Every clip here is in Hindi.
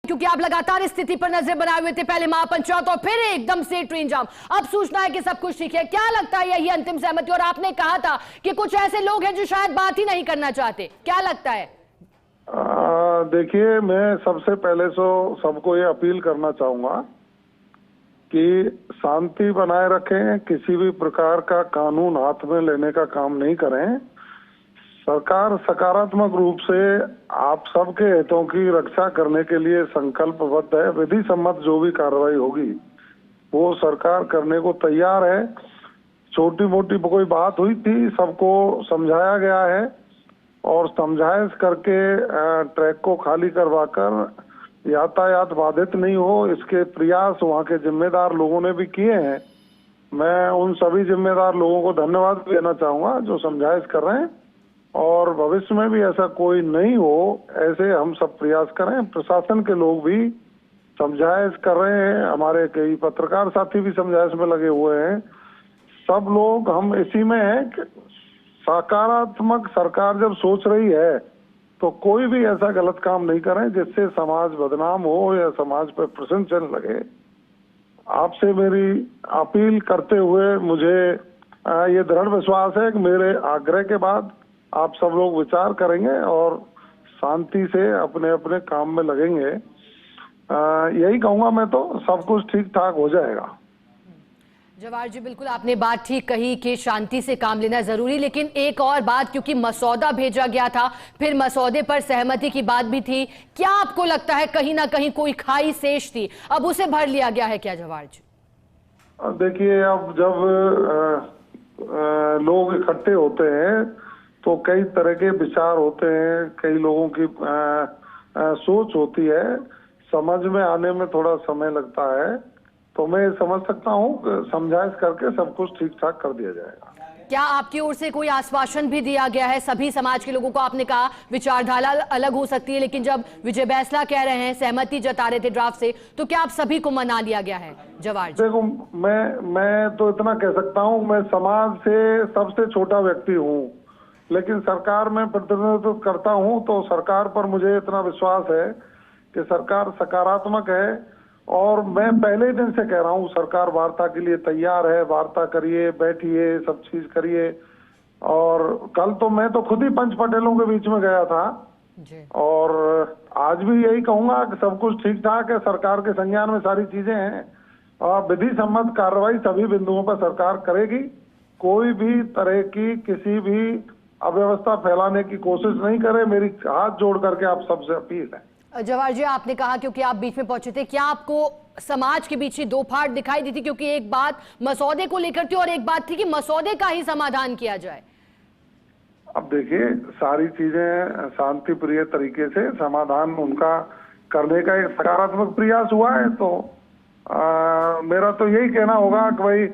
क्योंकि आप लगातार स्थिति पर नजर बनाए हुए थे, पहले महापंचायत और फिर एकदम से ट्रेन जाम। अब सूचना है कि सब कुछ ठीक है। क्या लगता है यही अंतिम सहमति? और आपने कहा था कि कुछ ऐसे लोग हैं जो शायद बात ही नहीं करना चाहते, क्या लगता है? देखिए, मैं सबसे पहले तो सबको ये अपील करना चाहूंगा कि शांति बनाए रखें, किसी भी प्रकार का कानून हाथ में लेने का काम नहीं करें। सरकार सकारात्मक रूप से आप सबके हितों की रक्षा करने के लिए संकल्पबद्ध है। विधि सम्मत जो भी कार्रवाई होगी वो सरकार करने को तैयार है। छोटी मोटी कोई बात हुई थी, सबको समझाया गया है और समझाइश करके ट्रैक को खाली करवाकर यातायात बाधित नहीं हो, इसके प्रयास वहाँ के जिम्मेदार लोगों ने भी किए हैं। मैं उन सभी जिम्मेदार लोगों को धन्यवाद देना चाहूंगा जो समझाइश कर रहे हैं, और भविष्य में भी ऐसा कोई नहीं हो, ऐसे हम सब प्रयास करें। प्रशासन के लोग भी समझाइश कर रहे हैं, हमारे कई पत्रकार साथी भी समझाइश में लगे हुए हैं। सब लोग हम इसी में हैं कि सकारात्मक सरकार जब सोच रही है तो कोई भी ऐसा गलत काम नहीं करें जिससे समाज बदनाम हो या समाज पर प्रश्न चलने लगे। आपसे मेरी अपील करते हुए मुझे ये दृढ़ विश्वास है कि मेरे आग्रह के बाद आप सब लोग विचार करेंगे और शांति से अपने अपने काम में लगेंगे। यही कहूंगा मैं, तो सब कुछ ठीक ठाक हो जाएगा। जवाहर जी, बिल्कुल आपने बात ठीक कही कि शांति से काम लेना जरूरी, लेकिन एक और बात, क्योंकि मसौदा भेजा गया था, फिर मसौदे पर सहमति की बात भी थी, क्या आपको लगता है कहीं ना कहीं कोई खाई शेष थी, अब उसे भर लिया गया है क्या जवाहर जी? देखिए, अब जब लोग इकट्ठे होते हैं तो कई तरह के विचार होते हैं, कई लोगों की सोच होती है, समझ में आने में थोड़ा समय लगता है, तो मैं समझ सकता हूँ समझाइश करके सब कुछ ठीक ठाक कर दिया जाएगा। क्या आपकी ओर से कोई आश्वासन भी दिया गया है सभी समाज के लोगों को? आपने कहा विचारधारा अलग हो सकती है, लेकिन जब विजय बैंसला कह रहे हैं, सहमति जता रहे थे ड्राफ्ट से, तो क्या आप सभी को मना लिया गया है जवाहर जी? देखो, मैं तो इतना कह सकता हूँ, मैं समाज से सबसे छोटा व्यक्ति हूँ, लेकिन सरकार में प्रतिनिधित्व करता हूँ, तो सरकार पर मुझे इतना विश्वास है कि सरकार सकारात्मक है। और मैं पहले दिन से कह रहा हूँ सरकार वार्ता के लिए तैयार है, वार्ता करिए, बैठिए, सब चीज करिए। और कल तो मैं तो खुद ही पंच पटेलों के बीच में गया था जी। और आज भी यही कहूंगा कि सब कुछ ठीक ठाक है, सरकार के संज्ञान में सारी चीजें हैं और विधि सम्मत कार्रवाई सभी बिंदुओं पर सरकार करेगी। कोई भी तरह की किसी भी अव्यवस्था फैलाने की कोशिश नहीं करे, मेरी हाथ जोड़ करके आप सबसे अपील है। जवाहर जी, आपने कहा क्योंकि आप बीच में पहुंचे थे, क्या आपको समाज के बीच ही दो फाड़ दिखाई दी थी? क्योंकि एक बात मसौदे को लेकर थी और एक बात थी कि मसौदे का ही समाधान किया जाए। अब देखिए, सारी चीजें शांति प्रिय तरीके से समाधान उनका करने का एक सकारात्मक प्रयास हुआ है, तो मेरा तो यही कहना होगा कि भाई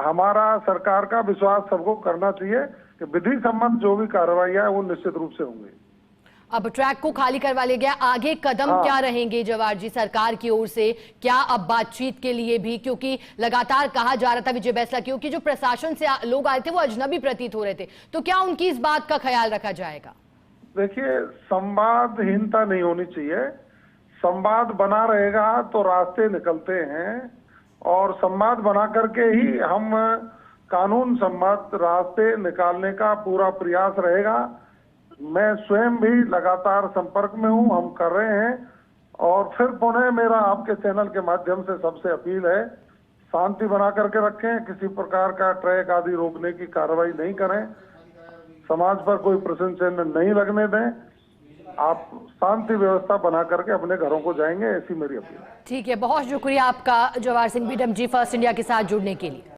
हमारा सरकार का विश्वास सबको करना चाहिए कि विधि सम्मत जो भी कार्रवाई है वो निश्चित रूप से होंगी। अब ट्रैक को खाली करवा लिया गया, आगे कदम क्या रहेंगे जवाहर जी सरकार की ओर से? क्या अब बातचीत के लिए भी, क्योंकि लगातार कहा जा रहा था विजय बैंसला क्योंकि जो प्रशासन से लोग आए थे वो अजनबी प्रतीत हो रहे थे, तो क्या उनकी इस बात का ख्याल रखा जाएगा? देखिए, संवादहीनता नहीं होनी चाहिए। संवाद बना रहेगा तो रास्ते निकलते हैं, और संवाद बना करके ही हम कानून सम्मत रास्ते निकालने का पूरा प्रयास रहेगा। मैं स्वयं भी लगातार संपर्क में हूं, हम कर रहे हैं। और फिर पुनः मेरा आपके चैनल के माध्यम से सबसे अपील है, शांति बना करके रखें, किसी प्रकार का ट्रैक आदि रोकने की कार्रवाई नहीं करें, समाज पर कोई प्रश्न चिन्ह नहीं लगने दें, आप शांति व्यवस्था बना करके अपने घरों को जाएंगे, ऐसी मेरी अपील है। ठीक है, बहुत शुक्रिया आपका जवाहर सिंह बीडम जी फर्स्ट इंडिया के साथ जुड़ने के लिए।